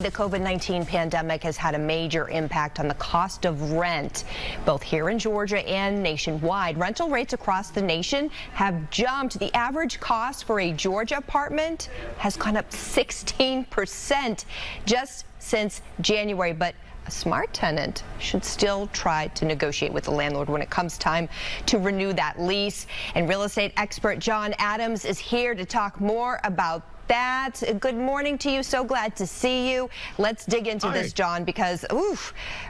The COVID-19 pandemic has had a major impact on the cost of rent, both here in Georgia and nationwide. Rental rates across the nation have jumped. The average cost for a Georgia apartment has gone up 16% just since January. But a smart tenant should still try to negotiate with the landlord when it comes time to renew that lease. And real estate expert John Adams is here to talk more about that. Good morning to you. So glad to see you. Let's dig into this, John, because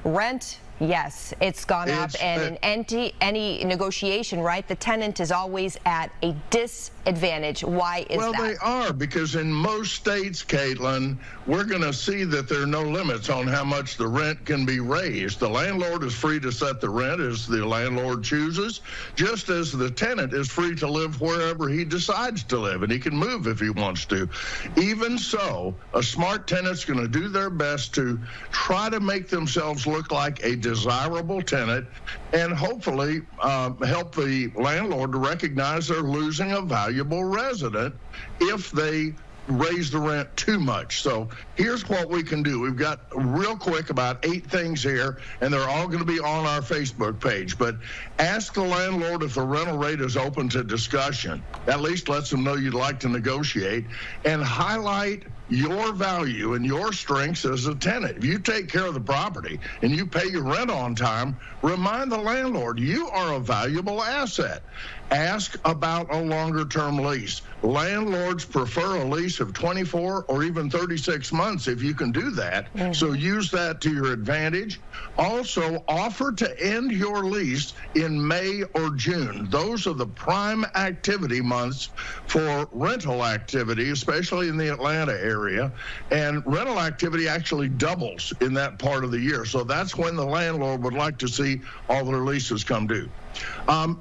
rent, yes, it's gone up, and in any negotiation, right, the tenant is always at a disadvantage. Why is that? Well, they are, because in most states, Caitlin, we're going to see that there are no limits on how much the rent can be raised. The landlord is free to set the rent as the landlord chooses, just as the tenant is free to live wherever he decides to live, and he can move if he wants to. Even so, a smart tenant's going to do their best to try to make themselves look like a desirable tenant and hopefully help the landlord to recognize they're losing a valuable resident if they raise the rent too much. So here's what we can do. We've got real quick about 8 things here, and they're all going to be on our Facebook page. But ask the landlord if the rental rate is open to discussion. At least lets them know you'd like to negotiate, and highlight your value and your strengths as a tenant. If you take care of the property and you pay your rent on time, remind the landlord you are a valuable asset. Ask about a longer-term lease. Landlords prefer a lease of 24 or even 36 months if you can do that. So use that to your advantage. Also, offer to end your lease in May or June. Those are the prime activity months for rental activity, especially in the Atlanta area. And rental activity actually doubles in that part of the year. So that's when the landlord would like to see all their leases come due.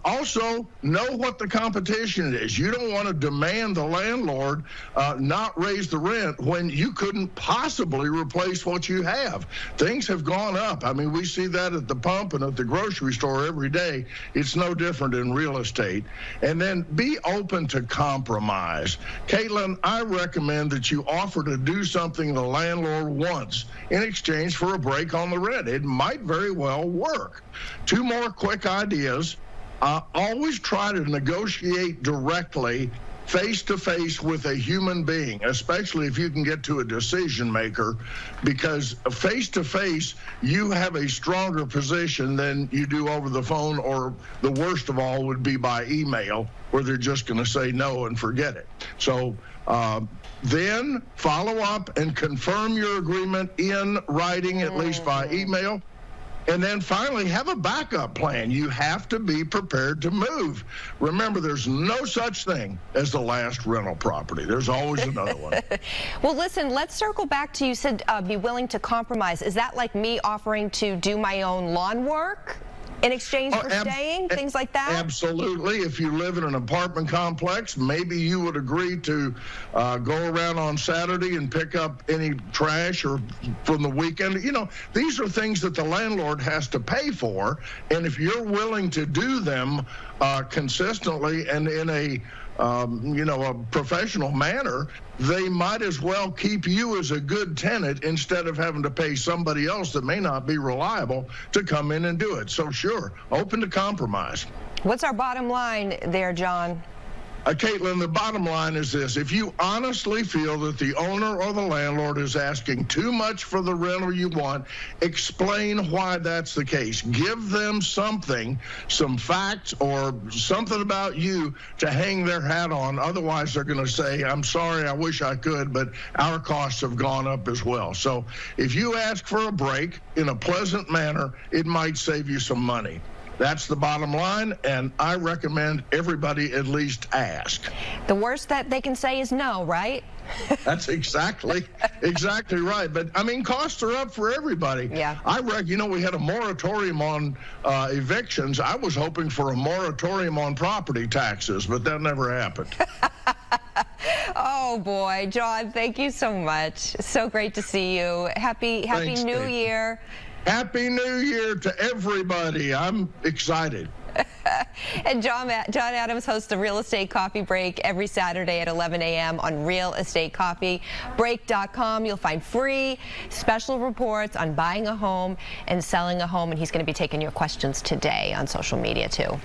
Also, know what the competition is. You don't want to demand the landlord not raise the rent when you couldn't possibly replace what you have. Things have gone up. I mean, we see that at the pump and at the grocery store every day. It's no different in real estate. And then be open to compromise. Caitlin, I recommend that you offer to do something the landlord wants in exchange for a break on the rent. It might very well work. 2 more quick ideas. Always try to negotiate directly, face-to-face with a human being, especially if you can get to a decision maker, because face-to-face, you have a stronger position than you do over the phone, or the worst of all would be by email, where they're just going to say no and forget it. So then follow up and confirm your agreement in writing, at least by email. And then finally, have a backup plan. You have to be prepared to move. Remember, there's no such thing as the last rental property. There's always another one. Well, listen, let's circle back to, you said be willing to compromise. Is that like me offering to do my own lawn work in exchange for staying, things like that? Absolutely. If you live in an apartment complex, maybe you would agree to go around on Saturday and pick up any trash or from the weekend. You know, these are things that the landlord has to pay for, and if you're willing to do them consistently and in a a professional manner, they might as well keep you as a good tenant instead of having to pay somebody else that may not be reliable to come in and do it. So sure, open to compromise. What's our bottom line there, John? Caitlin, the bottom line is this. If you honestly feel that the owner or the landlord is asking too much for the rental you want, explain why that's the case. Give them something, some facts or something about you to hang their hat on. Otherwise, they're going to say, I'm sorry, I wish I could, but our costs have gone up as well. So if you ask for a break in a pleasant manner, it might save you some money. That's the bottom line, and I recommend everybody at least ask. The worst that they can say is no, right? That's exactly right. But, I mean, costs are up for everybody. Yeah. We had a moratorium on evictions. I was hoping for a moratorium on property taxes, but that never happened. Oh, boy. John, thank you so much. So great to see you. Happy New Year. Happy New Year to everybody. I'm excited. And John Adams hosts the Real Estate Coffee Break every Saturday at 11 a.m. on Real Estate Coffee Break.com. You'll find free special reports on buying a home and selling a home, and he's going to be taking your questions today on social media too.